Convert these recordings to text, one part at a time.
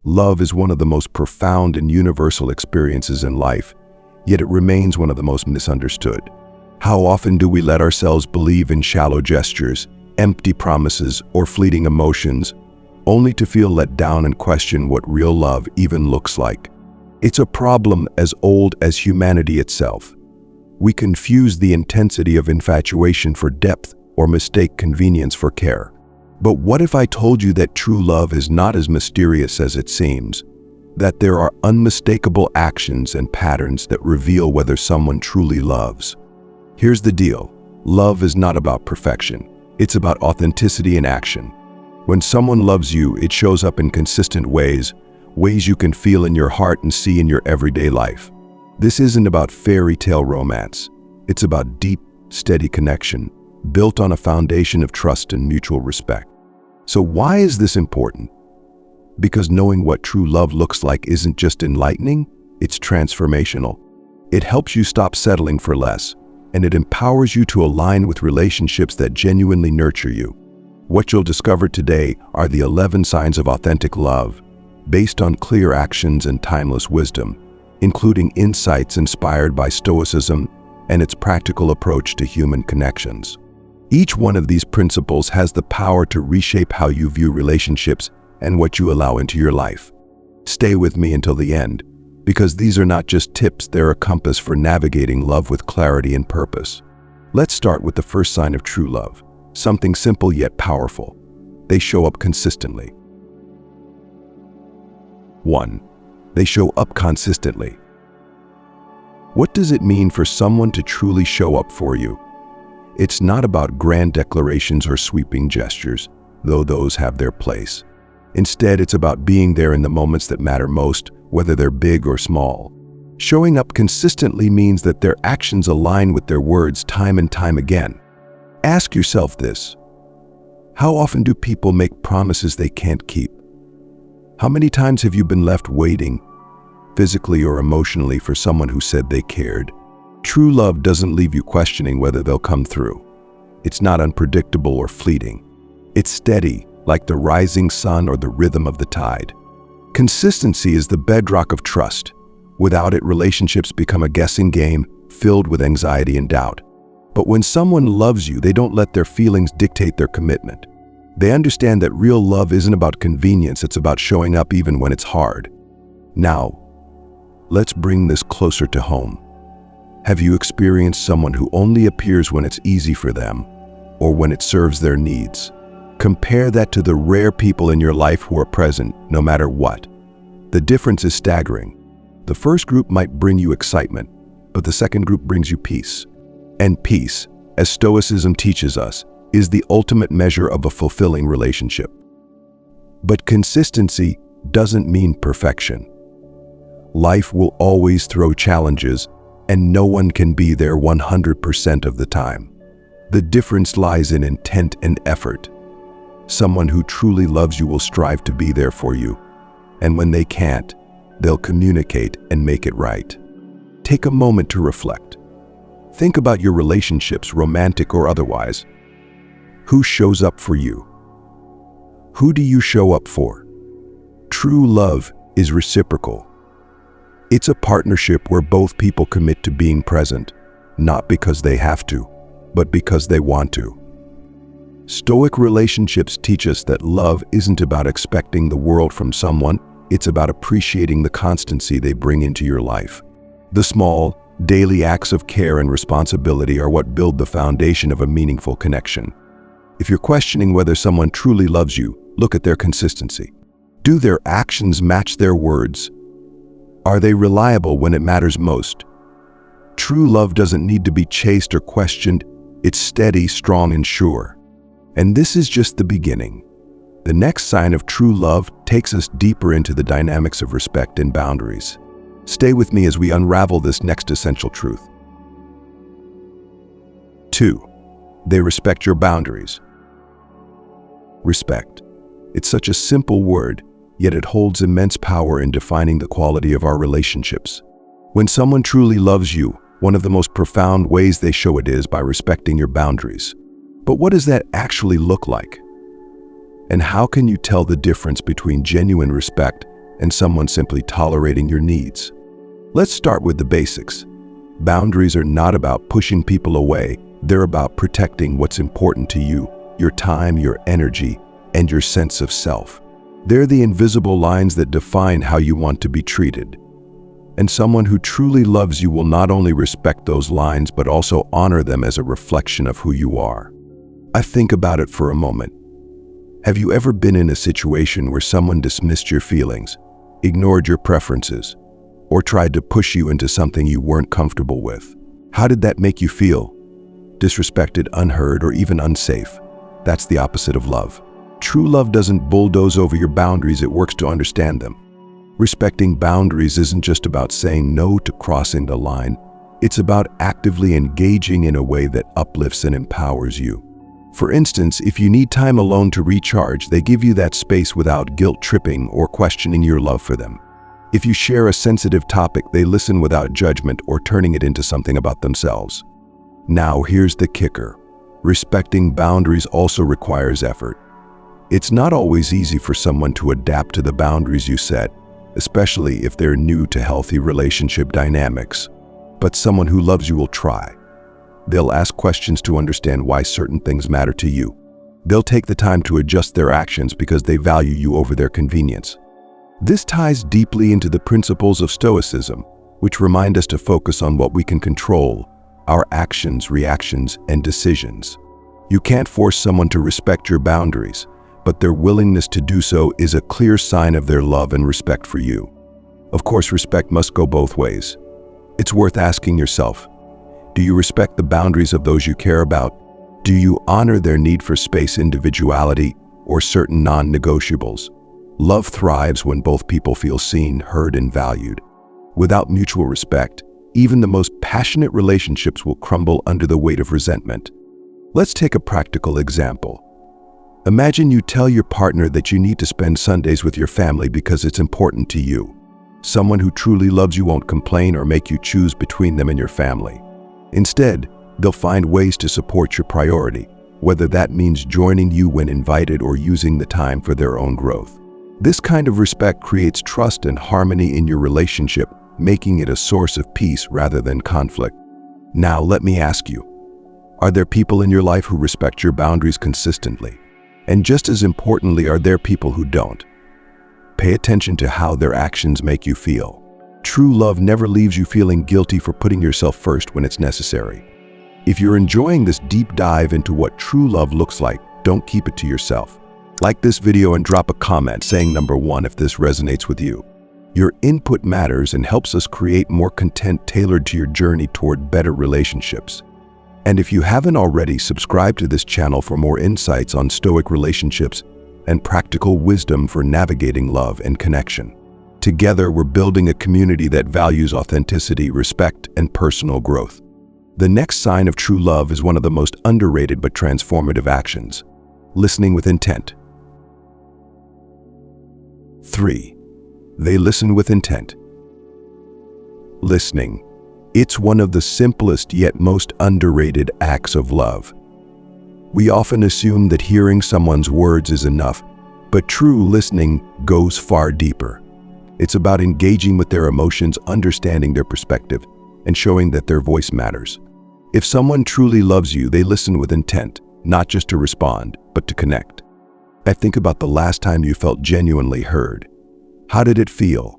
Love is one of the most profound and universal experiences in life, yet it remains one of the most misunderstood. How often do we let ourselves believe in shallow gestures, empty promises, or fleeting emotions, only to feel let down and question what real love even looks like? It's a problem as old as humanity itself. We confuse the intensity of infatuation for depth or mistake convenience for care. But what if I told you that true love is not as mysterious as it seems? That there are unmistakable actions and patterns that reveal whether someone truly loves? Here's the deal. Love is not about perfection. It's about authenticity in action. When someone loves you, it shows up in consistent ways you can feel in your heart and see in your everyday life. This isn't about fairy tale romance. It's about deep, steady connection, built on a foundation of trust and mutual respect. So why is this important? Because knowing what true love looks like isn't just enlightening, it's transformational. It helps you stop settling for less, and it empowers you to align with relationships that genuinely nurture you. What you'll discover today are the 11 signs of authentic love, based on clear actions and timeless wisdom, including insights inspired by Stoicism and its practical approach to human connections. Each one of these principles has the power to reshape how you view relationships and what you allow into your life. Stay with me until the end, because these are not just tips, they're a compass for navigating love with clarity and purpose. Let's start with the first sign of true love, something simple yet powerful. They show up consistently. 1. They show up consistently. What does it mean for someone to truly show up for you? It's not about grand declarations or sweeping gestures, though those have their place. Instead, it's about being there in the moments that matter most, whether they're big or small. Showing up consistently means that their actions align with their words time and time again. Ask yourself this: how often do people make promises they can't keep? How many times have you been left waiting, physically or emotionally, for someone who said they cared? True love doesn't leave you questioning whether they'll come through. It's not unpredictable or fleeting. It's steady, like the rising sun or the rhythm of the tide. Consistency is the bedrock of trust. Without it, relationships become a guessing game filled with anxiety and doubt. But when someone loves you, they don't let their feelings dictate their commitment. They understand that real love isn't about convenience, it's about showing up even when it's hard. Now, let's bring this closer to home. Have you experienced someone who only appears when it's easy for them, or when it serves their needs? Compare that to the rare people in your life who are present no matter what. The difference is staggering. The first group might bring you excitement, but the second group brings you peace. And peace, as Stoicism teaches us, is the ultimate measure of a fulfilling relationship. But consistency doesn't mean perfection. Life will always throw challenges, and no one can be there 100% of the time. The difference lies in intent and effort. Someone who truly loves you will strive to be there for you, and when they can't, they'll communicate and make it right. Take a moment to reflect. Think about your relationships, romantic or otherwise. Who shows up for you? Who do you show up for? True love is reciprocal. It's a partnership where both people commit to being present, not because they have to, but because they want to. Stoic relationships teach us that love isn't about expecting the world from someone, it's about appreciating the constancy they bring into your life. The small, daily acts of care and responsibility are what build the foundation of a meaningful connection. If you're questioning whether someone truly loves you, look at their consistency. Do their actions match their words? Are they reliable when it matters most? True love doesn't need to be chased or questioned. It's steady, strong, and sure. And this is just the beginning. The next sign of true love takes us deeper into the dynamics of respect and boundaries. Stay with me as we unravel this next essential truth. 2. They respect your boundaries. Respect. It's such a simple word, yet it holds immense power in defining the quality of our relationships. When someone truly loves you, one of the most profound ways they show it is by respecting your boundaries. But what does that actually look like? And how can you tell the difference between genuine respect and someone simply tolerating your needs. Let's start with the basics. Boundaries are not about pushing people away. They're about protecting what's important to you, your time, your energy, and your sense of self. They're the invisible lines that define how you want to be treated. And someone who truly loves you will not only respect those lines, but also honor them as a reflection of who you are. I think about it for a moment. Have you ever been in a situation where someone dismissed your feelings, ignored your preferences, or tried to push you into something you weren't comfortable with? How did that make you feel? Disrespected, unheard, or even unsafe? That's the opposite of love. True love doesn't bulldoze over your boundaries, it works to understand them. Respecting boundaries isn't just about saying no to crossing the line. It's about actively engaging in a way that uplifts and empowers you. For instance, if you need time alone to recharge, they give you that space without guilt-tripping or questioning your love for them. If you share a sensitive topic, they listen without judgment or turning it into something about themselves. Now, here's the kicker. Respecting boundaries also requires effort. It's not always easy for someone to adapt to the boundaries you set, especially if they're new to healthy relationship dynamics. But someone who loves you will try. They'll ask questions to understand why certain things matter to you. They'll take the time to adjust their actions because they value you over their convenience. This ties deeply into the principles of Stoicism, which remind us to focus on what we can control, our actions, reactions, and decisions. You can't force someone to respect your boundaries, but their willingness to do so is a clear sign of their love and respect for you. Of course, respect must go both ways. It's worth asking yourself, do you respect the boundaries of those you care about? Do you honor their need for space, individuality, or certain non-negotiables? Love thrives when both people feel seen, heard, and valued. Without mutual respect, even the most passionate relationships will crumble under the weight of resentment. Let's take a practical example. Imagine you tell your partner that you need to spend Sundays with your family because it's important to you. Someone who truly loves you won't complain or make you choose between them and your family. Instead, they'll find ways to support your priority, whether that means joining you when invited or using the time for their own growth. This kind of respect creates trust and harmony in your relationship, making it a source of peace rather than conflict. Now, let me ask you, are there people in your life who respect your boundaries consistently? And just as importantly, are there people who don't? Pay attention to how their actions make you feel. True love never leaves you feeling guilty for putting yourself first when it's necessary. If you're enjoying this deep dive into what true love looks like, don't keep it to yourself. Like this video and drop a comment saying number 1 if this resonates with you. Your input matters and helps us create more content tailored to your journey toward better relationships. And if you haven't already, subscribe to this channel for more insights on Stoic relationships and practical wisdom for navigating love and connection. Together, we're building a community that values authenticity, respect, and personal growth. The next sign of true love is one of the most underrated but transformative actions: listening with intent. 3. They listen with intent. Listening. It's one of the simplest yet most underrated acts of love. We often assume that hearing someone's words is enough, but true listening goes far deeper. It's about engaging with their emotions, understanding their perspective, and showing that their voice matters. If someone truly loves you, they listen with intent, not just to respond, but to connect. I think about the last time you felt genuinely heard. How did it feel?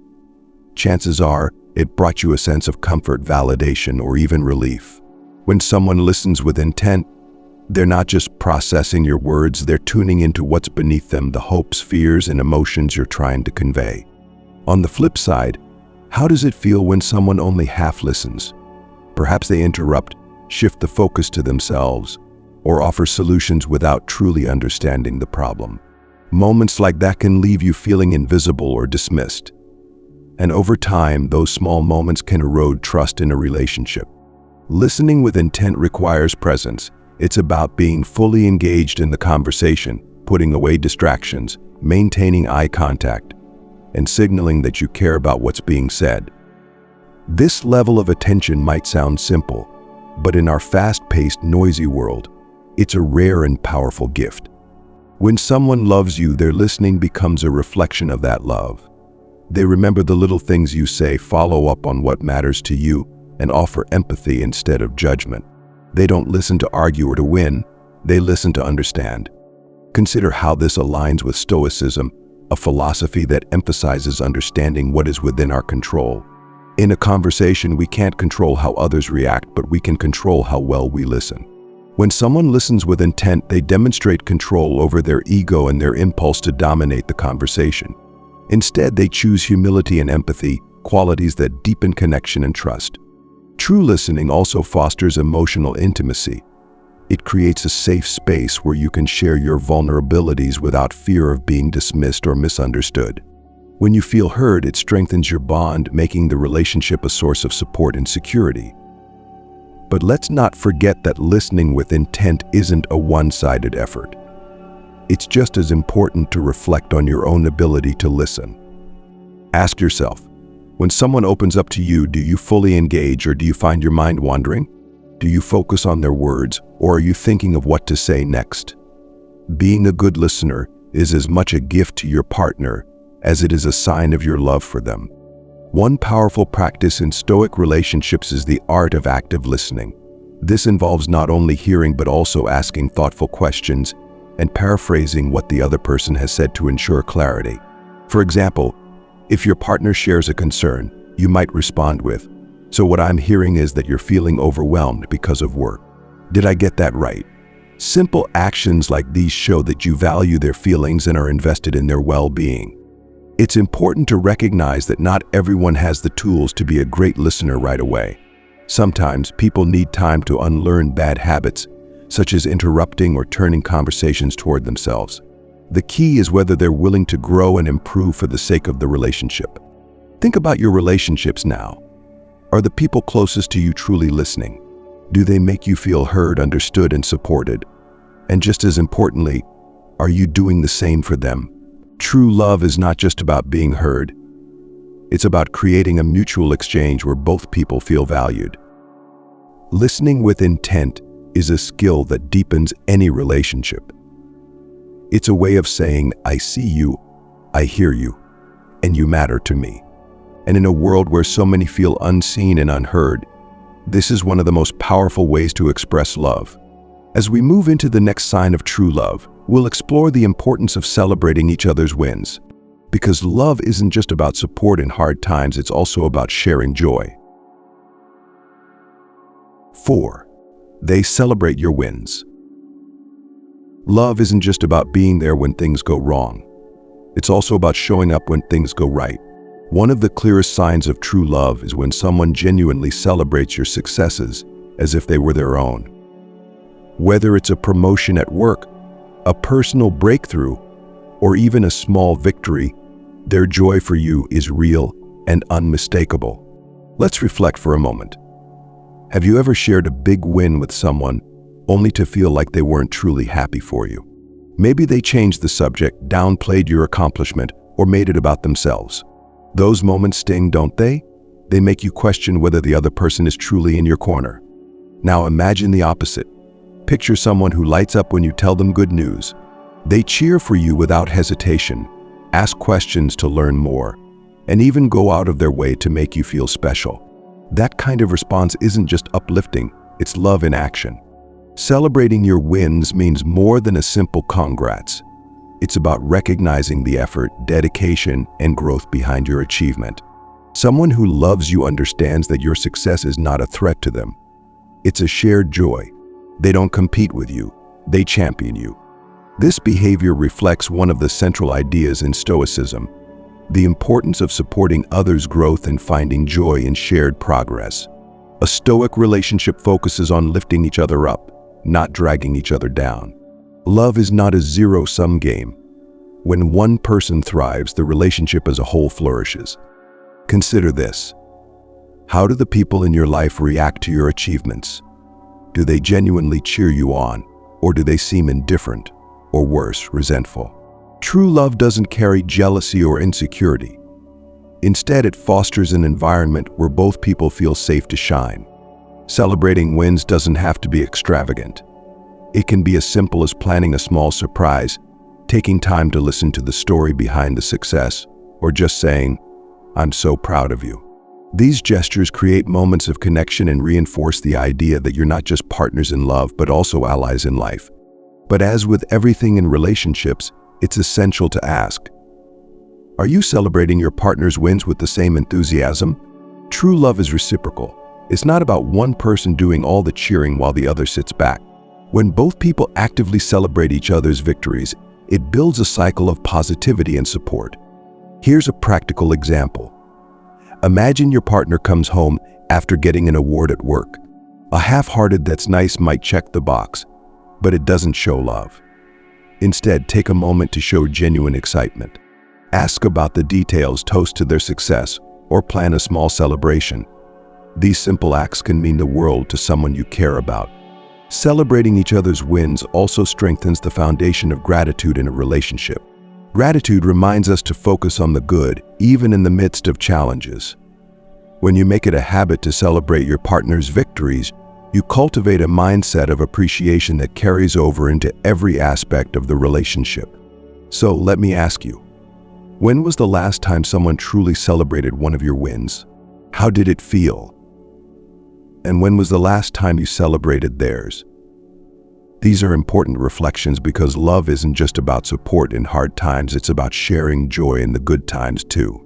Chances are, it brought you a sense of comfort, validation, or even relief. When someone listens with intent, they're not just processing your words, they're tuning into what's beneath them, the hopes, fears, and emotions you're trying to convey. On the flip side, how does it feel when someone only half listens? Perhaps they interrupt, shift the focus to themselves, or offer solutions without truly understanding the problem. Moments like that can leave you feeling invisible or dismissed. And over time, those small moments can erode trust in a relationship. Listening with intent requires presence. It's about being fully engaged in the conversation, putting away distractions, maintaining eye contact, and signaling that you care about what's being said. This level of attention might sound simple, but in our fast-paced, noisy world, it's a rare and powerful gift. When someone loves you, their listening becomes a reflection of that love. They remember the little things you say, follow up on what matters to you, and offer empathy instead of judgment. They don't listen to argue or to win, they listen to understand. Consider how this aligns with Stoicism, a philosophy that emphasizes understanding what is within our control. In a conversation, we can't control how others react, but we can control how well we listen. When someone listens with intent, they demonstrate control over their ego and their impulse to dominate the conversation. Instead, they choose humility and empathy, qualities that deepen connection and trust. True listening also fosters emotional intimacy. It creates a safe space where you can share your vulnerabilities without fear of being dismissed or misunderstood. When you feel heard, it strengthens your bond, making the relationship a source of support and security. But let's not forget that listening with intent isn't a one-sided effort. It's just as important to reflect on your own ability to listen. Ask yourself, when someone opens up to you, do you fully engage or do you find your mind wandering? Do you focus on their words or are you thinking of what to say next? Being a good listener is as much a gift to your partner as it is a sign of your love for them. One powerful practice in Stoic relationships is the art of active listening. This involves not only hearing but also asking thoughtful questions and paraphrasing what the other person has said to ensure clarity. For example, if your partner shares a concern, you might respond with, "So what I'm hearing is that you're feeling overwhelmed because of work. Did I get that right?" Simple actions like these show that you value their feelings and are invested in their well-being. It's important to recognize that not everyone has the tools to be a great listener right away. Sometimes people need time to unlearn bad habits, such as interrupting or turning conversations toward themselves. The key is whether they're willing to grow and improve for the sake of the relationship. Think about your relationships now. Are the people closest to you truly listening? Do they make you feel heard, understood, and supported? And just as importantly, are you doing the same for them? True love is not just about being heard. It's about creating a mutual exchange where both people feel valued. Listening with intent is a skill that deepens any relationship. It's a way of saying, "I see you, I hear you, and you matter to me." And in a world where so many feel unseen and unheard, this is one of the most powerful ways to express love. As we move into the next sign of true love, we'll explore the importance of celebrating each other's wins. Because love isn't just about support in hard times, it's also about sharing joy. 4. They celebrate your wins. Love isn't just about being there when things go wrong. It's also about showing up when things go right. One of the clearest signs of true love is when someone genuinely celebrates your successes as if they were their own. Whether it's a promotion at work, a personal breakthrough, or even a small victory, their joy for you is real and unmistakable. Let's reflect for a moment. Have you ever shared a big win with someone only to feel like they weren't truly happy for you? Maybe they changed the subject, downplayed your accomplishment, or made it about themselves. Those moments sting, don't they? They make you question whether the other person is truly in your corner. Now imagine the opposite. Picture someone who lights up when you tell them good news. They cheer for you without hesitation, ask questions to learn more, and even go out of their way to make you feel special. That kind of response isn't just uplifting, it's love in action. Celebrating your wins means more than a simple congrats. It's about recognizing the effort, dedication, and growth behind your achievement. Someone who loves you understands that your success is not a threat to them. It's a shared joy. They don't compete with you, they champion you. This behavior reflects one of the central ideas in Stoicism, the importance of supporting others' growth and finding joy in shared progress. A Stoic relationship focuses on lifting each other up, not dragging each other down. Love is not a zero-sum game. When one person thrives, the relationship as a whole flourishes. Consider this. How do the people in your life react to your achievements? Do they genuinely cheer you on, or do they seem indifferent, or worse, resentful? True love doesn't carry jealousy or insecurity. Instead, it fosters an environment where both people feel safe to shine. Celebrating wins doesn't have to be extravagant. It can be as simple as planning a small surprise, taking time to listen to the story behind the success, or just saying, "I'm so proud of you." These gestures create moments of connection and reinforce the idea that you're not just partners in love, but also allies in life. But as with everything in relationships, it's essential to ask, are you celebrating your partner's wins with the same enthusiasm? True love is reciprocal. It's not about one person doing all the cheering while the other sits back. When both people actively celebrate each other's victories, it builds a cycle of positivity and support. Here's a practical example. Imagine your partner comes home after getting an award at work. A half-hearted "that's nice" might check the box, but it doesn't show love. Instead, take a moment to show genuine excitement. Ask about the details, toast to their success, or plan a small celebration. These simple acts can mean the world to someone you care about. Celebrating each other's wins also strengthens the foundation of gratitude in a relationship. Gratitude reminds us to focus on the good, even in the midst of challenges. When you make it a habit to celebrate your partner's victories, you cultivate a mindset of appreciation that carries over into every aspect of the relationship. So let me ask you, when was the last time someone truly celebrated one of your wins? How did it feel? And when was the last time you celebrated theirs? These are important reflections because love isn't just about support in hard times, it's about sharing joy in the good times too.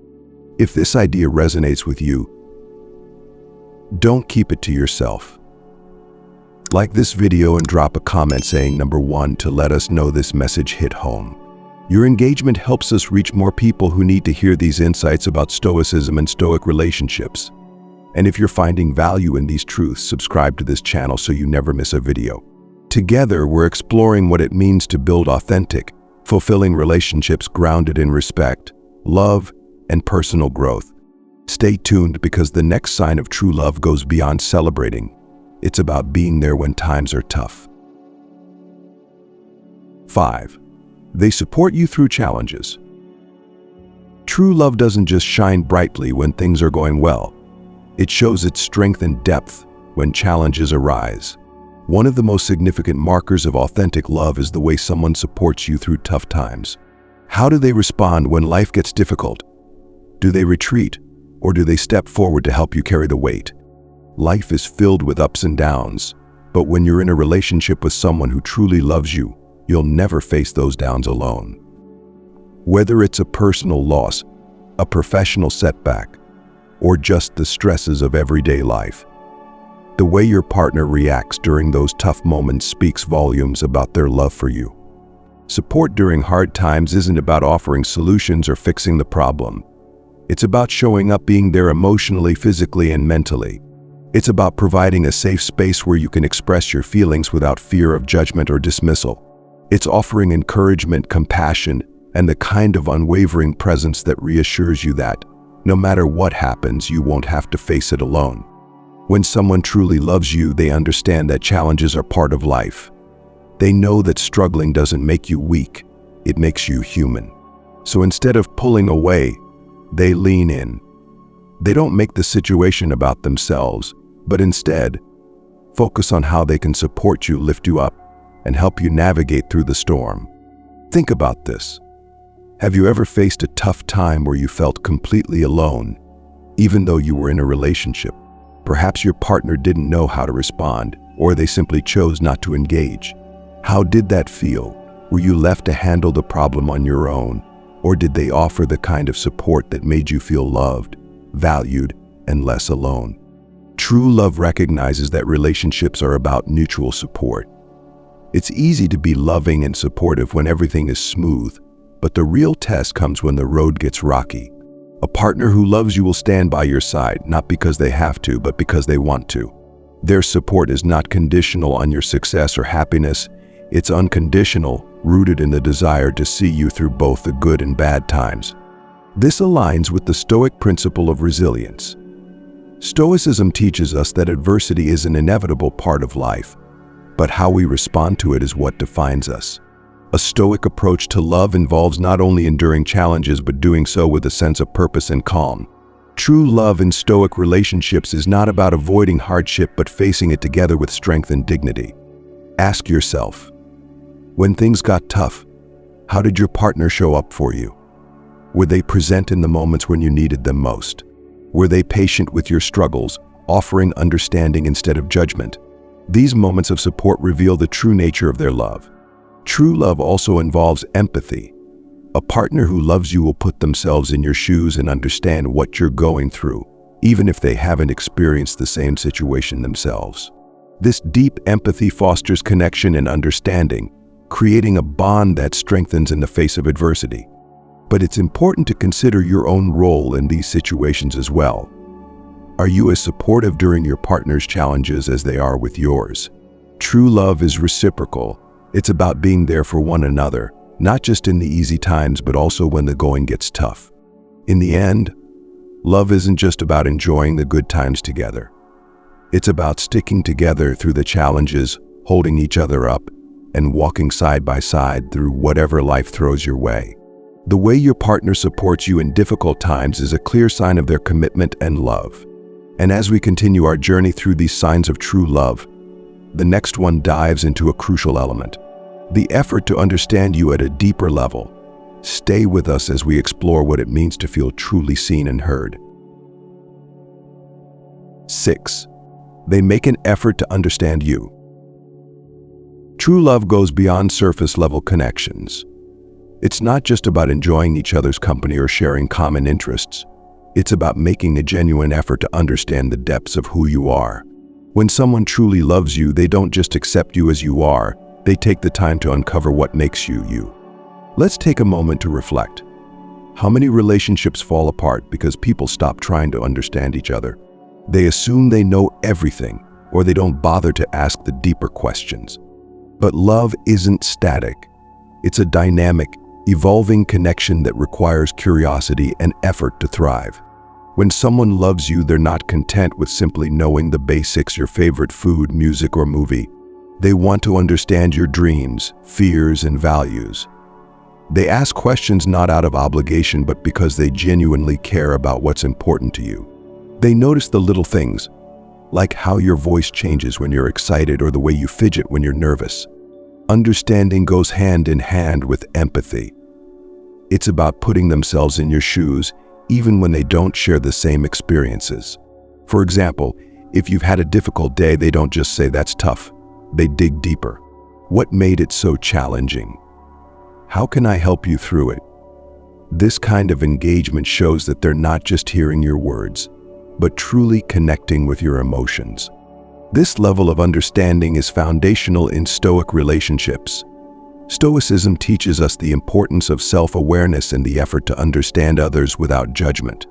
If this idea resonates with you, don't keep it to yourself. Like this video and drop a comment saying number 1 to let us know this message hit home. Your engagement helps us reach more people who need to hear these insights about Stoicism and Stoic relationships. And if you're finding value in these truths, subscribe to this channel so you never miss a video. Together, we're exploring what it means to build authentic, fulfilling relationships grounded in respect, love, and personal growth. Stay tuned because the next sign of true love goes beyond celebrating. It's about being there when times are tough. 5. They support you through challenges. True love doesn't just shine brightly when things are going well. It shows its strength and depth when challenges arise. One of the most significant markers of authentic love is the way someone supports you through tough times. How do they respond when life gets difficult? Do they retreat, or do they step forward to help you carry the weight? Life is filled with ups and downs, but when you're in a relationship with someone who truly loves you, you'll never face those downs alone. Whether it's a personal loss, a professional setback, or just the stresses of everyday life, the way your partner reacts during those tough moments speaks volumes about their love for you. Support during hard times isn't about offering solutions or fixing the problem. It's about showing up, being there emotionally, physically, and mentally. It's about providing a safe space where you can express your feelings without fear of judgment or dismissal. It's offering encouragement, compassion, and the kind of unwavering presence that reassures you that, no matter what happens, you won't have to face it alone. When someone truly loves you, they understand that challenges are part of life. They know that struggling doesn't make you weak, it makes you human. So instead of pulling away, they lean in. They don't make the situation about themselves, but instead, focus on how they can support you, lift you up, and help you navigate through the storm. Think about this. Have you ever faced a tough time where you felt completely alone, even though you were in a relationship? Perhaps your partner didn't know how to respond, or they simply chose not to engage. How did that feel? Were you left to handle the problem on your own, or did they offer the kind of support that made you feel loved, valued, and less alone? True love recognizes that relationships are about mutual support. It's easy to be loving and supportive when everything is smooth, but the real test comes when the road gets rocky. A partner who loves you will stand by your side, not because they have to, but because they want to. Their support is not conditional on your success or happiness. It's unconditional, rooted in the desire to see you through both the good and bad times. This aligns with the Stoic principle of resilience. Stoicism teaches us that adversity is an inevitable part of life, but how we respond to it is what defines us. A Stoic approach to love involves not only enduring challenges, but doing so with a sense of purpose and calm. True love in Stoic relationships is not about avoiding hardship, but facing it together with strength and dignity. Ask yourself, when things got tough, how did your partner show up for you? Were they present in the moments when you needed them most? Were they patient with your struggles, offering understanding instead of judgment? These moments of support reveal the true nature of their love. True love also involves empathy. A partner who loves you will put themselves in your shoes and understand what you're going through, even if they haven't experienced the same situation themselves. This deep empathy fosters connection and understanding, creating a bond that strengthens in the face of adversity. But it's important to consider your own role in these situations as well. Are you as supportive during your partner's challenges as they are with yours? True love is reciprocal. It's about being there for one another, not just in the easy times, but also when the going gets tough. In the end, love isn't just about enjoying the good times together. It's about sticking together through the challenges, holding each other up, and walking side by side through whatever life throws your way. The way your partner supports you in difficult times is a clear sign of their commitment and love. And as we continue our journey through these signs of true love, the next one dives into a crucial element: the effort to understand you at a deeper level. Stay with us as we explore what it means to feel truly seen and heard. 6. They make an effort to understand you. True love goes beyond surface-level connections. It's not just about enjoying each other's company or sharing common interests. It's about making a genuine effort to understand the depths of who you are. When someone truly loves you, they don't just accept you as you are. They take the time to uncover what makes you you. Let's take a moment to reflect. How many relationships fall apart because people stop trying to understand each other? They assume they know everything, or they don't bother to ask the deeper questions. But love isn't static. It's a dynamic, evolving connection that requires curiosity and effort to thrive. When someone loves you, they're not content with simply knowing the basics, your favorite food, music, or movie. They want to understand your dreams, fears, and values. They ask questions not out of obligation, but because they genuinely care about what's important to you. They notice the little things, like how your voice changes when you're excited or the way you fidget when you're nervous. Understanding goes hand in hand with empathy. It's about putting themselves in your shoes, even when they don't share the same experiences. For example, if you've had a difficult day, they don't just say, "That's tough." They dig deeper. What made it so challenging? How can I help you through it? This kind of engagement shows that they're not just hearing your words, but truly connecting with your emotions. This level of understanding is foundational in Stoic relationships. Stoicism teaches us the importance of self-awareness and the effort to understand others without judgment.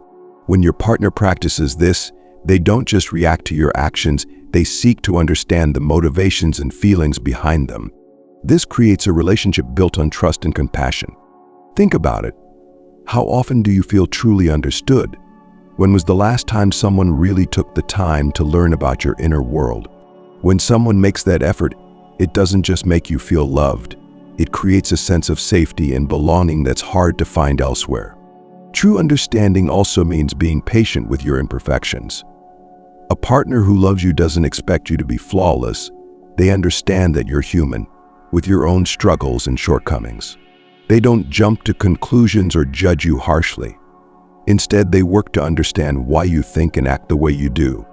When your partner practices this, they don't just react to your actions, they seek to understand the motivations and feelings behind them. This creates a relationship built on trust and compassion. Think about it. How often do you feel truly understood? When was the last time someone really took the time to learn about your inner world? When someone makes that effort, it doesn't just make you feel loved. It creates a sense of safety and belonging that's hard to find elsewhere. True understanding also means being patient with your imperfections. A partner who loves you doesn't expect you to be flawless. They understand that you're human, with your own struggles and shortcomings. They don't jump to conclusions or judge you harshly. Instead, they work to understand why you think and act the way you do.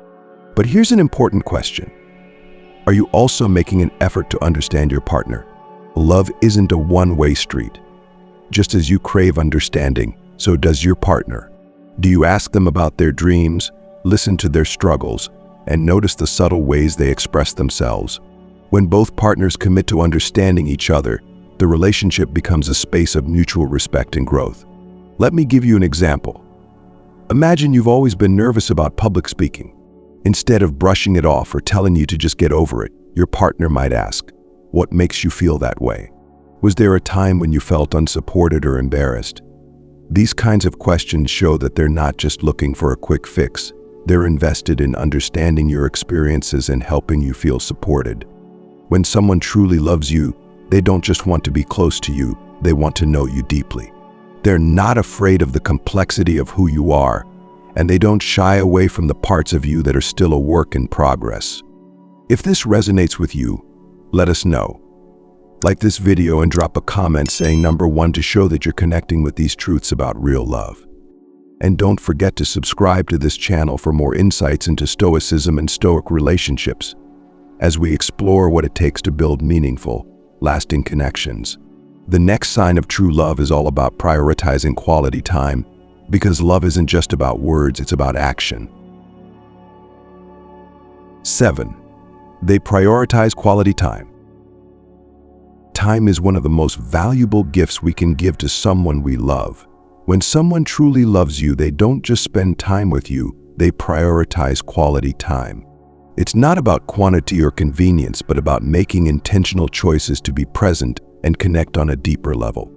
But here's an important question. Are you also making an effort to understand your partner? Love isn't a one-way street. Just as you crave understanding, so does your partner. Do you ask them about their dreams, listen to their struggles, and notice the subtle ways they express themselves? When both partners commit to understanding each other, the relationship becomes a space of mutual respect and growth. Let me give you an example. Imagine you've always been nervous about public speaking. Instead of brushing it off or telling you to just get over it, your partner might ask, "What makes you feel that way? Was there a time when you felt unsupported or embarrassed?" These kinds of questions show that they're not just looking for a quick fix. They're invested in understanding your experiences and helping you feel supported. When someone truly loves you, they don't just want to be close to you, they want to know you deeply. They're not afraid of the complexity of who you are, and they don't shy away from the parts of you that are still a work in progress. If this resonates with you, let us know. Like this video and drop a comment saying number 1 to show that you're connecting with these truths about real love. And don't forget to subscribe to this channel for more insights into Stoicism and Stoic relationships as we explore what it takes to build meaningful, lasting connections. The next sign of true love is all about prioritizing quality time, because love isn't just about words, it's about action. 7. They prioritize quality time. Time is one of the most valuable gifts we can give to someone we love. When someone truly loves you, they don't just spend time with you, they prioritize quality time. It's not about quantity or convenience, but about making intentional choices to be present and connect on a deeper level.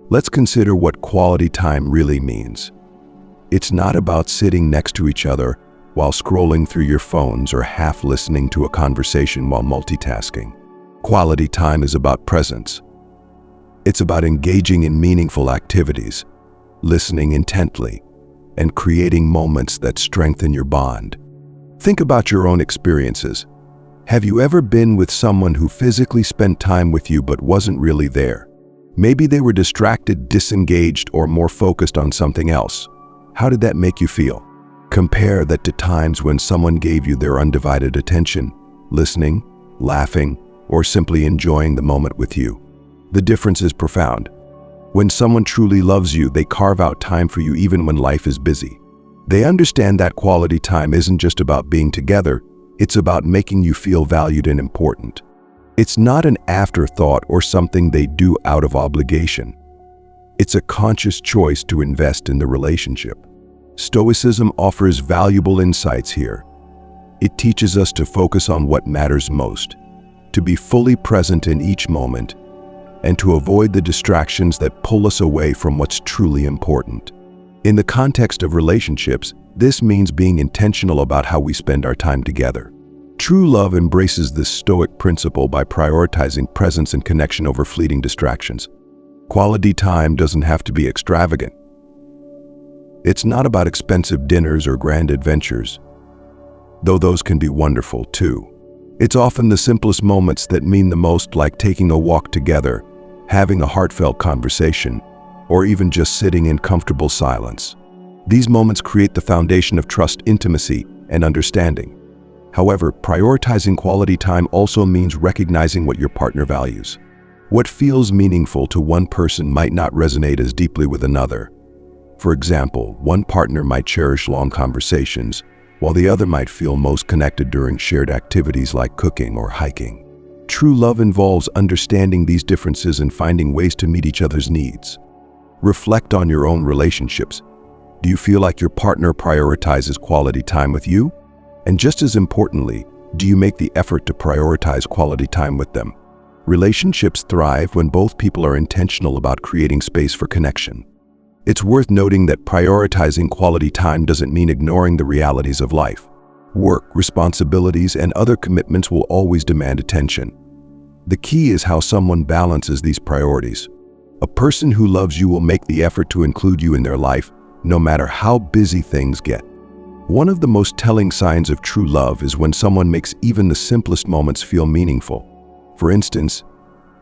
Let's consider what quality time really means. It's not about sitting next to each other while scrolling through your phones or half listening to a conversation while multitasking. Quality time is about presence. It's about engaging in meaningful activities, listening intently, and creating moments that strengthen your bond. Think about your own experiences. Have you ever been with someone who physically spent time with you but wasn't really there? Maybe they were distracted, disengaged, or more focused on something else. How did that make you feel? Compare that to times when someone gave you their undivided attention, listening, laughing, or simply enjoying the moment with you. The difference is profound. When someone truly loves you, they carve out time for you even when life is busy. They understand that quality time isn't just about being together, it's about making you feel valued and important. It's not an afterthought or something they do out of obligation. It's a conscious choice to invest in the relationship. Stoicism offers valuable insights here. It teaches us to focus on what matters most, to be fully present in each moment, and to avoid the distractions that pull us away from what's truly important. In the context of relationships, this means being intentional about how we spend our time together. True love embraces this Stoic principle by prioritizing presence and connection over fleeting distractions. Quality time doesn't have to be extravagant. It's not about expensive dinners or grand adventures, though those can be wonderful too. It's often the simplest moments that mean the most, like taking a walk together, having a heartfelt conversation, or even just sitting in comfortable silence. These moments create the foundation of trust, intimacy, and understanding. However, prioritizing quality time also means recognizing what your partner values. What feels meaningful to one person might not resonate as deeply with another. For example, one partner might cherish long conversations, while the other might feel most connected during shared activities like cooking or hiking. True love involves understanding these differences and finding ways to meet each other's needs. Reflect on your own relationships. Do you feel like your partner prioritizes quality time with you? And just as importantly, do you make the effort to prioritize quality time with them? Relationships thrive when both people are intentional about creating space for connection. It's worth noting that prioritizing quality time doesn't mean ignoring the realities of life. Work, responsibilities, and other commitments will always demand attention. The key is how someone balances these priorities. A person who loves you will make the effort to include you in their life, no matter how busy things get. One of the most telling signs of true love is when someone makes even the simplest moments feel meaningful. For instance,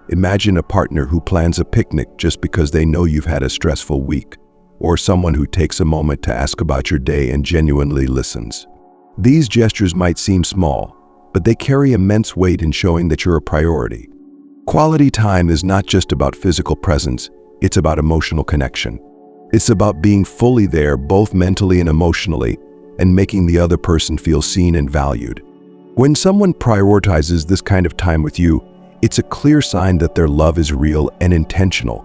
imagine a partner who plans a picnic just because they know you've had a stressful week, or someone who takes a moment to ask about your day and genuinely listens. These gestures might seem small, but they carry immense weight in showing that you're a priority. Quality time is not just about physical presence, it's about emotional connection. It's about being fully there, both mentally and emotionally, and making the other person feel seen and valued. When someone prioritizes this kind of time with you, it's a clear sign that their love is real and intentional.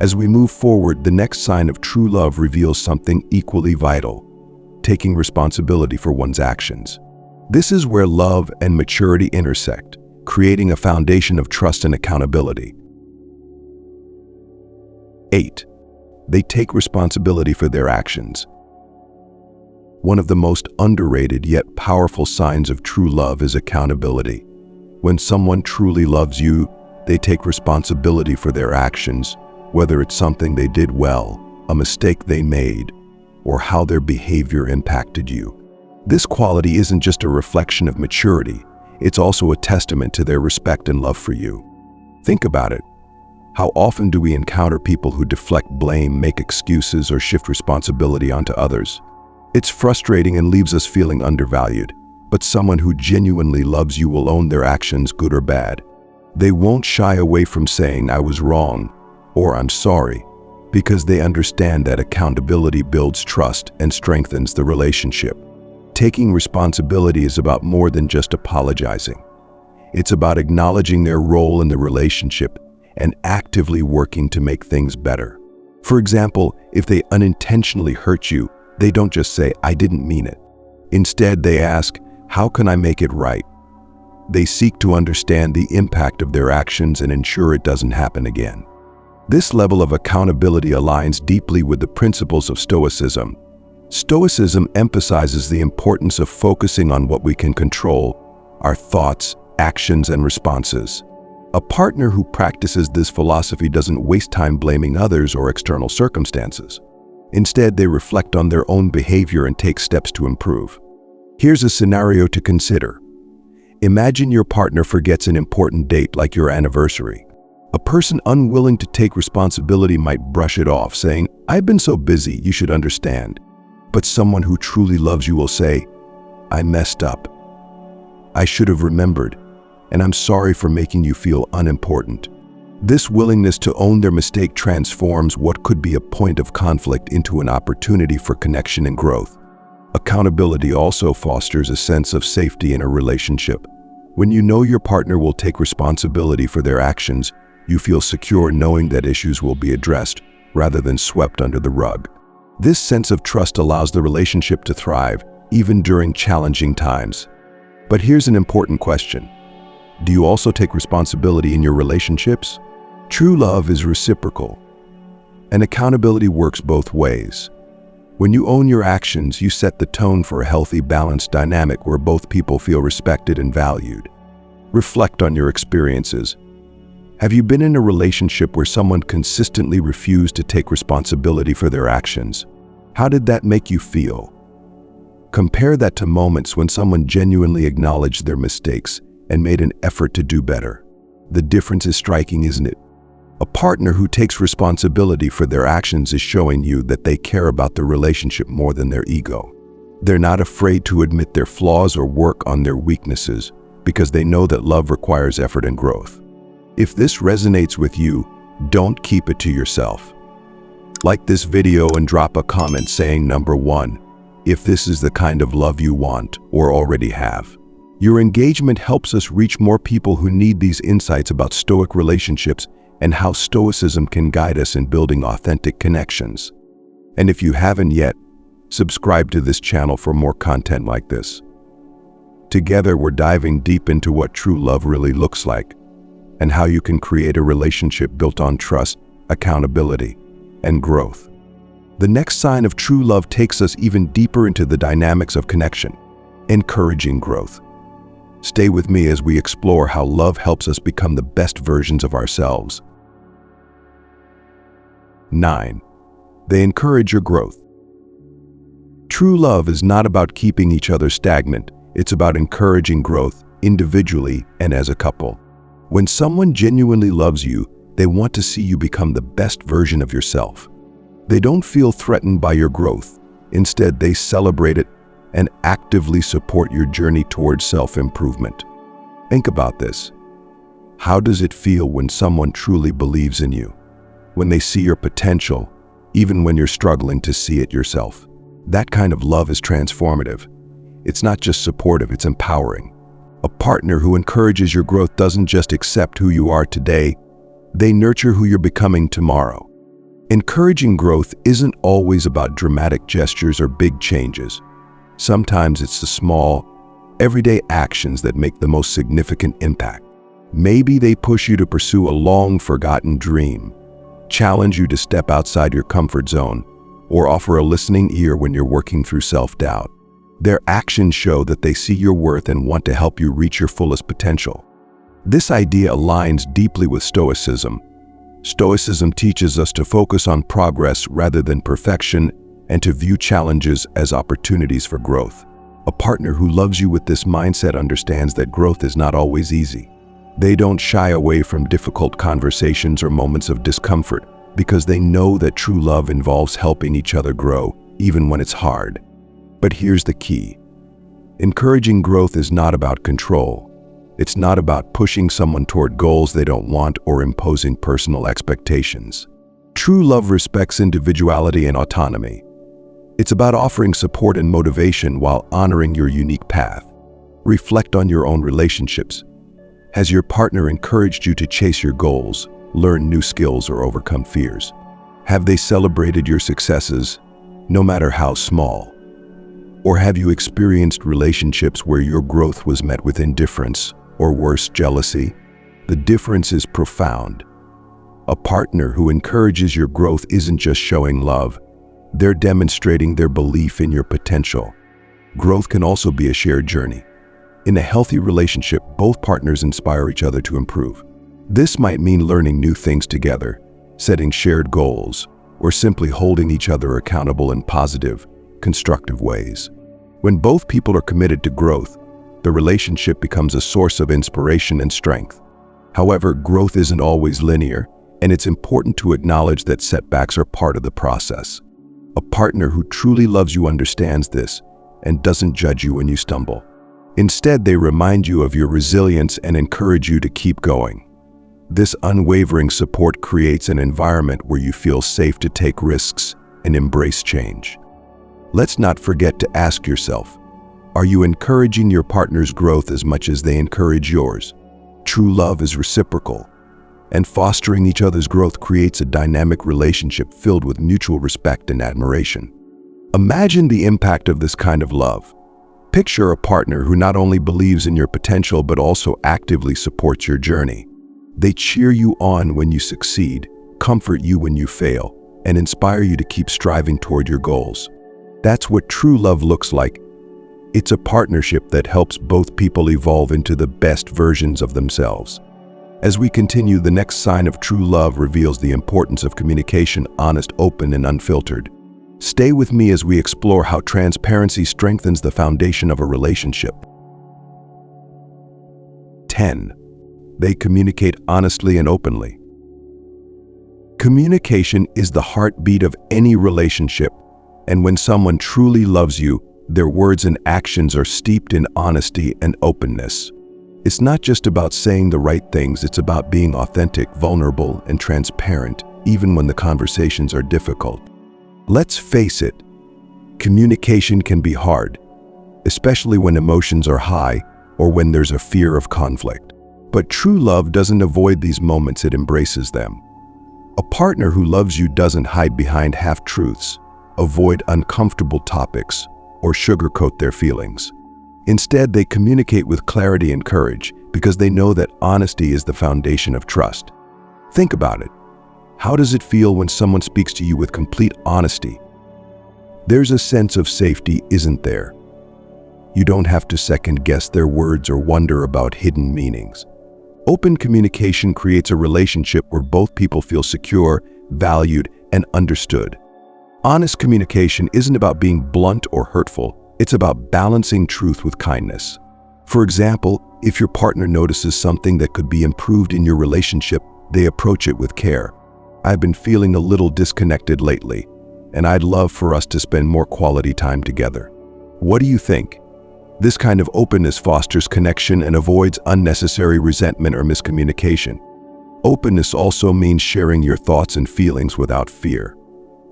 As we move forward, the next sign of true love reveals something equally vital: taking responsibility for one's actions. This is where love and maturity intersect, creating a foundation of trust and accountability. 8. They take responsibility for their actions. One of the most underrated yet powerful signs of true love is accountability. When someone truly loves you, they take responsibility for their actions, whether it's something they did well, a mistake they made, or how their behavior impacted you. This quality isn't just a reflection of maturity, it's also a testament to their respect and love for you. Think about it. How often do we encounter people who deflect blame, make excuses, or shift responsibility onto others? It's frustrating and leaves us feeling undervalued. But someone who genuinely loves you will own their actions, good or bad. They won't shy away from saying, "I was wrong," or "I'm sorry," because they understand that accountability builds trust and strengthens the relationship. Taking responsibility is about more than just apologizing. It's about acknowledging their role in the relationship and actively working to make things better. For example, if they unintentionally hurt you, they don't just say, "I didn't mean it." Instead, they ask, "How can I make it right?" They seek to understand the impact of their actions and ensure it doesn't happen again. This level of accountability aligns deeply with the principles of Stoicism. Stoicism emphasizes the importance of focusing on what we can control: our thoughts, actions, and responses. A partner who practices this philosophy doesn't waste time blaming others or external circumstances. Instead, they reflect on their own behavior and take steps to improve. Here's a scenario to consider. Imagine your partner forgets an important date like your anniversary. A person unwilling to take responsibility might brush it off, saying, "I've been so busy, you should understand." But someone who truly loves you will say, "I messed up. I should have remembered, and I'm sorry for making you feel unimportant." This willingness to own their mistake transforms what could be a point of conflict into an opportunity for connection and growth. Accountability also fosters a sense of safety in a relationship. When you know your partner will take responsibility for their actions, you feel secure knowing that issues will be addressed rather than swept under the rug. This sense of trust allows the relationship to thrive, even during challenging times. But here's an important question. Do you also take responsibility in your relationships? True love is reciprocal, and accountability works both ways. When you own your actions, you set the tone for a healthy, balanced dynamic where both people feel respected and valued. Reflect on your experiences. Have you been in a relationship where someone consistently refused to take responsibility for their actions? How did that make you feel? Compare that to moments when someone genuinely acknowledged their mistakes and made an effort to do better. The difference is striking, isn't it? A partner who takes responsibility for their actions is showing you that they care about the relationship more than their ego. They're not afraid to admit their flaws or work on their weaknesses because they know that love requires effort and growth. If this resonates with you, don't keep it to yourself. Like this video and drop a comment saying, number 1, if this is the kind of love you want or already have. Your engagement helps us reach more people who need these insights about Stoic relationships and how Stoicism can guide us in building authentic connections. And if you haven't yet, subscribe to this channel for more content like this. Together, we're diving deep into what true love really looks like and how you can create a relationship built on trust, accountability, and growth. The next sign of true love takes us even deeper into the dynamics of connection, encouraging growth. Stay with me as we explore how love helps us become the best versions of ourselves. 9. They encourage your growth. True love is not about keeping each other stagnant. It's about encouraging growth individually and as a couple. When someone genuinely loves you, they want to see you become the best version of yourself. They don't feel threatened by your growth. Instead, they celebrate it and actively support your journey towards self-improvement. Think about this. How does it feel when someone truly believes in you? When they see your potential, even when you're struggling to see it yourself? That kind of love is transformative. It's not just supportive, it's empowering. A partner who encourages your growth doesn't just accept who you are today, they nurture who you're becoming tomorrow. Encouraging growth isn't always about dramatic gestures or big changes. Sometimes it's the small, everyday actions that make the most significant impact. Maybe they push you to pursue a long-forgotten dream, challenge you to step outside your comfort zone, or offer a listening ear when you're working through self-doubt. Their actions show that they see your worth and want to help you reach your fullest potential. This idea aligns deeply with Stoicism. Stoicism teaches us to focus on progress rather than perfection and to view challenges as opportunities for growth. A partner who loves you with this mindset understands that growth is not always easy. They don't shy away from difficult conversations or moments of discomfort because they know that true love involves helping each other grow, even when it's hard. But here's the key. Encouraging growth is not about control. It's not about pushing someone toward goals they don't want or imposing personal expectations. True love respects individuality and autonomy. It's about offering support and motivation while honoring your unique path. Reflect on your own relationships. Has your partner encouraged you to chase your goals, learn new skills, or overcome fears? Have they celebrated your successes, no matter how small? Or have you experienced relationships where your growth was met with indifference, or worse, jealousy? The difference is profound. A partner who encourages your growth isn't just showing love, they're demonstrating their belief in your potential. Growth can also be a shared journey. In a healthy relationship, both partners inspire each other to improve. This might mean learning new things together, setting shared goals, or simply holding each other accountable in positive, constructive ways. When both people are committed to growth, the relationship becomes a source of inspiration and strength. However, growth isn't always linear, and it's important to acknowledge that setbacks are part of the process. A partner who truly loves you understands this and doesn't judge you when you stumble. Instead, they remind you of your resilience and encourage you to keep going. This unwavering support creates an environment where you feel safe to take risks and embrace change. Let's not forget to ask yourself, are you encouraging your partner's growth as much as they encourage yours? True love is reciprocal, and fostering each other's growth creates a dynamic relationship filled with mutual respect and admiration. Imagine the impact of this kind of love. Picture a partner who not only believes in your potential but also actively supports your journey. They cheer you on when you succeed, comfort you when you fail, and inspire you to keep striving toward your goals. That's what true love looks like. It's a partnership that helps both people evolve into the best versions of themselves. As we continue, the next sign of true love reveals the importance of communication, honest, open, and unfiltered. Stay with me as we explore how transparency strengthens the foundation of a relationship. 10. They communicate honestly and openly. Communication is the heartbeat of any relationship, and when someone truly loves you, their words and actions are steeped in honesty and openness. It's not just about saying the right things, it's about being authentic, vulnerable, and transparent, even when the conversations are difficult. Let's face it, communication can be hard, especially when emotions are high or when there's a fear of conflict. But true love doesn't avoid these moments, it embraces them. A partner who loves you doesn't hide behind half-truths, avoid uncomfortable topics, or sugarcoat their feelings. Instead, they communicate with clarity and courage because they know that honesty is the foundation of trust. Think about it. How does it feel when someone speaks to you with complete honesty? There's a sense of safety, isn't there? You don't have to second-guess their words or wonder about hidden meanings. Open communication creates a relationship where both people feel secure, valued, and understood. Honest communication isn't about being blunt or hurtful, it's about balancing truth with kindness. For example, if your partner notices something that could be improved in your relationship, they approach it with care. I've been feeling a little disconnected lately, and I'd love for us to spend more quality time together. What do you think? This kind of openness fosters connection and avoids unnecessary resentment or miscommunication. Openness also means sharing your thoughts and feelings without fear.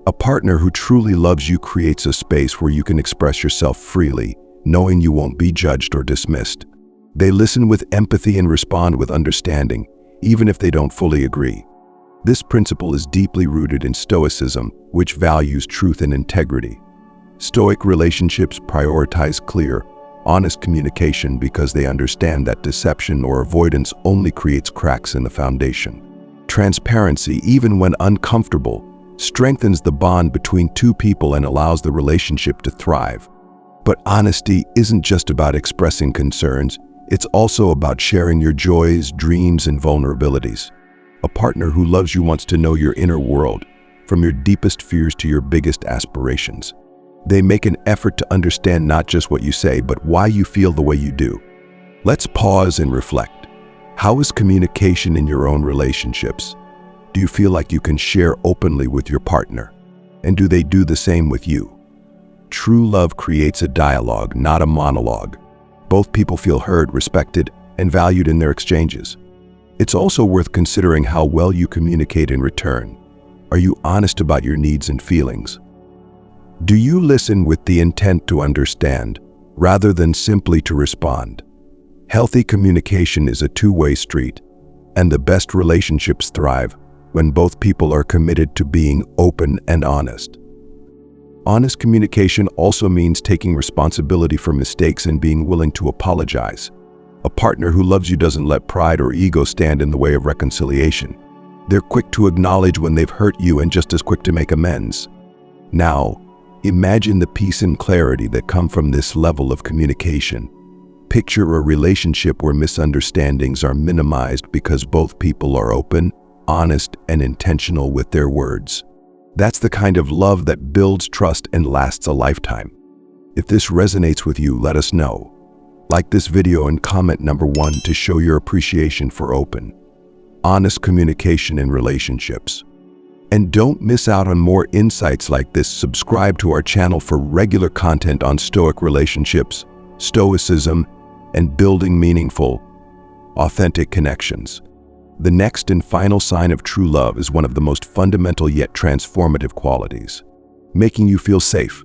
A partner who truly loves you creates a space where you can express yourself freely, knowing you won't be judged or dismissed. They listen with empathy and respond with understanding, even if they don't fully agree. This principle is deeply rooted in Stoicism, which values truth and integrity. Stoic relationships prioritize clear, honest communication because they understand that deception or avoidance only creates cracks in the foundation. Transparency, even when uncomfortable, strengthens the bond between two people and allows the relationship to thrive. But honesty isn't just about expressing concerns, it's also about sharing your joys, dreams, and vulnerabilities. A partner who loves you wants to know your inner world, from your deepest fears to your biggest aspirations. They make an effort to understand not just what you say, but why you feel the way you do. Let's pause and reflect. How is communication in your own relationships? Do you feel like you can share openly with your partner? And do they do the same with you? True love creates a dialogue, not a monologue. Both people feel heard, respected, and valued in their exchanges. It's also worth considering how well you communicate in return. Are you honest about your needs and feelings? Do you listen with the intent to understand, rather than simply to respond? Healthy communication is a two-way street, and the best relationships thrive when both people are committed to being open and honest. Honest communication also means taking responsibility for mistakes and being willing to apologize. A partner who loves you doesn't let pride or ego stand in the way of reconciliation. They're quick to acknowledge when they've hurt you and just as quick to make amends. Now, imagine the peace and clarity that come from this level of communication. Picture a relationship where misunderstandings are minimized because both people are open, honest, and intentional with their words. That's the kind of love that builds trust and lasts a lifetime. If this resonates with you, let us know. Like this video and comment number 1 to show your appreciation for open, honest communication in relationships. And don't miss out on more insights like this. Subscribe to our channel for regular content on Stoic relationships, Stoicism, and building meaningful, authentic connections. The next and final sign of true love is one of the most fundamental yet transformative qualities: making you feel safe.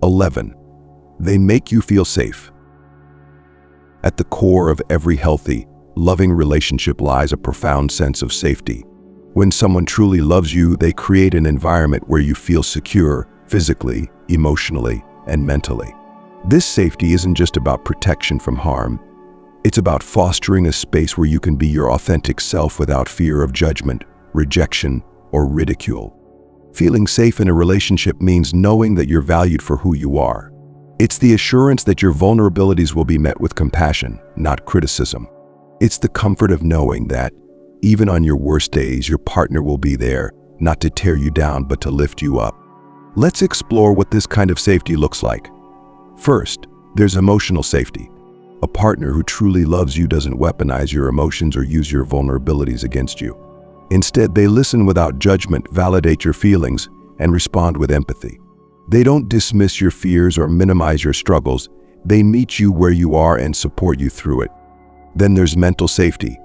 11. They make you feel safe. At the core of every healthy, loving relationship lies a profound sense of safety. When someone truly loves you, they create an environment where you feel secure physically, emotionally, and mentally. This safety isn't just about protection from harm. It's about fostering a space where you can be your authentic self without fear of judgment, rejection, or ridicule. Feeling safe in a relationship means knowing that you're valued for who you are. It's the assurance that your vulnerabilities will be met with compassion, not criticism. It's the comfort of knowing that, even on your worst days, your partner will be there, not to tear you down, but to lift you up. Let's explore what this kind of safety looks like. First, there's emotional safety. A partner who truly loves you doesn't weaponize your emotions or use your vulnerabilities against you. Instead, they listen without judgment, validate your feelings, and respond with empathy. They don't dismiss your fears or minimize your struggles. They meet you where you are and support you through it. Then there's mental safety.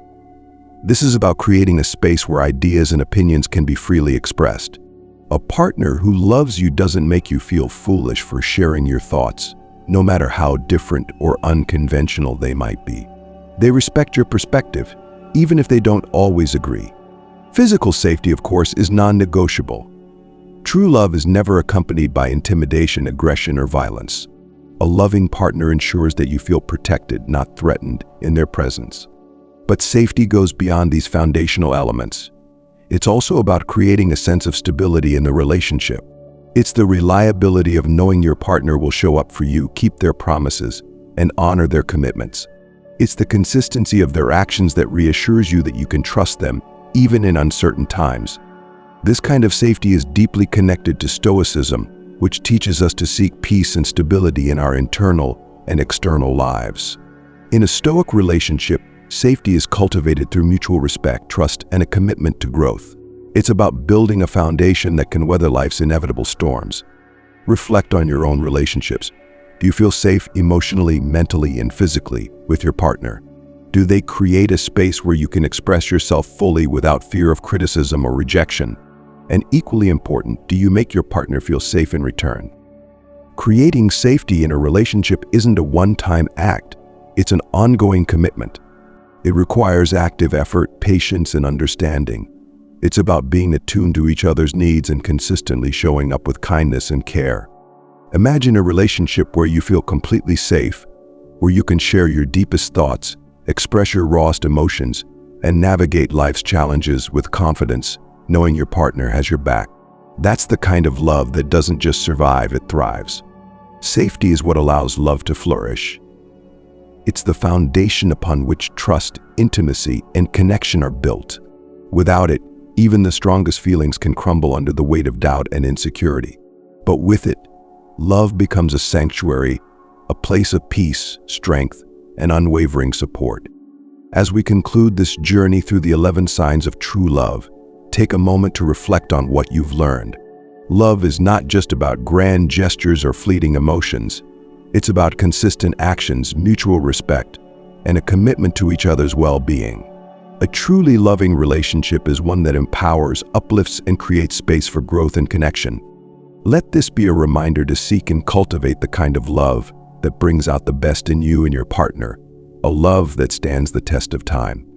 This is about creating a space where ideas and opinions can be freely expressed. A partner who loves you doesn't make you feel foolish for sharing your thoughts, no matter how different or unconventional they might be. They respect your perspective, even if they don't always agree. Physical safety, of course, is non-negotiable. True love is never accompanied by intimidation, aggression, or violence. A loving partner ensures that you feel protected, not threatened, in their presence. But safety goes beyond these foundational elements. It's also about creating a sense of stability in the relationship. It's the reliability of knowing your partner will show up for you, keep their promises, and honor their commitments. It's the consistency of their actions that reassures you that you can trust them, even in uncertain times. This kind of safety is deeply connected to Stoicism, which teaches us to seek peace and stability in our internal and external lives. In a Stoic relationship, safety is cultivated through mutual respect, trust, and a commitment to growth. It's about building a foundation that can weather life's inevitable storms. Reflect on your own relationships. Do you feel safe emotionally, mentally, and physically with your partner? Do they create a space where you can express yourself fully without fear of criticism or rejection? And equally important, do you make your partner feel safe in return? Creating safety in a relationship isn't a one-time act. It's an ongoing commitment. It requires active effort, patience, and understanding. It's about being attuned to each other's needs and consistently showing up with kindness and care. Imagine a relationship where you feel completely safe, where you can share your deepest thoughts, express your rawest emotions, and navigate life's challenges with confidence, knowing your partner has your back. That's the kind of love that doesn't just survive, it thrives. Safety is what allows love to flourish. It's the foundation upon which trust, intimacy, and connection are built. Without it, even the strongest feelings can crumble under the weight of doubt and insecurity. But with it, love becomes a sanctuary, a place of peace, strength, and unwavering support. As we conclude this journey through the 11 signs of true love, take a moment to reflect on what you've learned. Love is not just about grand gestures or fleeting emotions. It's about consistent actions, mutual respect, and a commitment to each other's well-being. A truly loving relationship is one that empowers, uplifts, and creates space for growth and connection. Let this be a reminder to seek and cultivate the kind of love that brings out the best in you and your partner, a love that stands the test of time.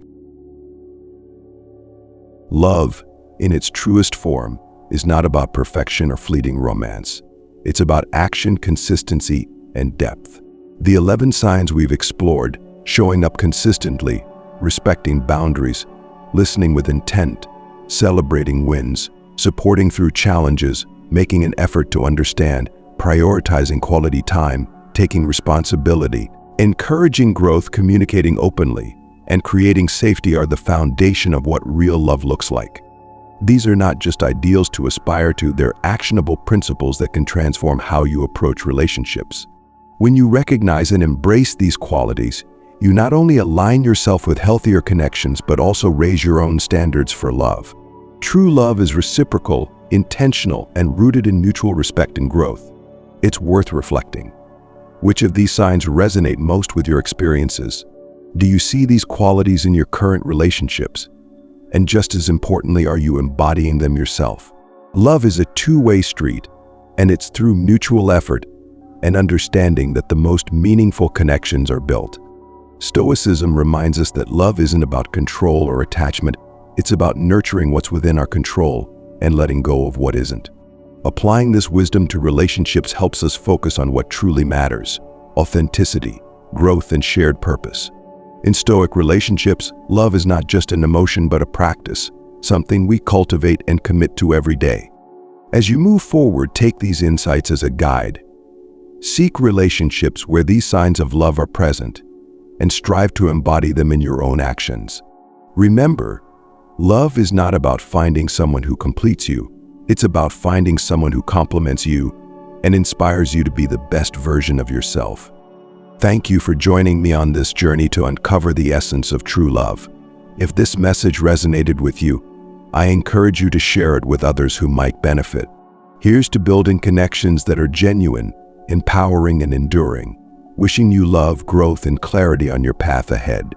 Love, in its truest form, is not about perfection or fleeting romance. It's about action, consistency, and depth. The 11 signs we've explored, showing up consistently, respecting boundaries, listening with intent, celebrating wins, supporting through challenges, making an effort to understand, prioritizing quality time, taking responsibility, encouraging growth, communicating openly, and creating safety are the foundation of what real love looks like. These are not just ideals to aspire to, they're actionable principles that can transform how you approach relationships. When you recognize and embrace these qualities, you not only align yourself with healthier connections, but also raise your own standards for love. True love is reciprocal, intentional, and rooted in mutual respect and growth. It's worth reflecting. Which of these signs resonate most with your experiences? Do you see these qualities in your current relationships? And just as importantly, are you embodying them yourself? Love is a two-way street, and it's through mutual effort and understanding that the most meaningful connections are built. Stoicism reminds us that love isn't about control or attachment. It's about nurturing what's within our control and letting go of what isn't. Applying this wisdom to relationships helps us focus on what truly matters: authenticity, growth, and shared purpose. In Stoic relationships, love is not just an emotion but a practice, something we cultivate and commit to every day. As you move forward, take these insights as a guide. Seek relationships where these signs of love are present, and strive to embody them in your own actions. Remember, love is not about finding someone who completes you. It's about finding someone who complements you and inspires you to be the best version of yourself. Thank you for joining me on this journey to uncover the essence of true love. If this message resonated with you, I encourage you to share it with others who might benefit. Here's to building connections that are genuine, empowering, and enduring. Wishing you love, growth, and clarity on your path ahead.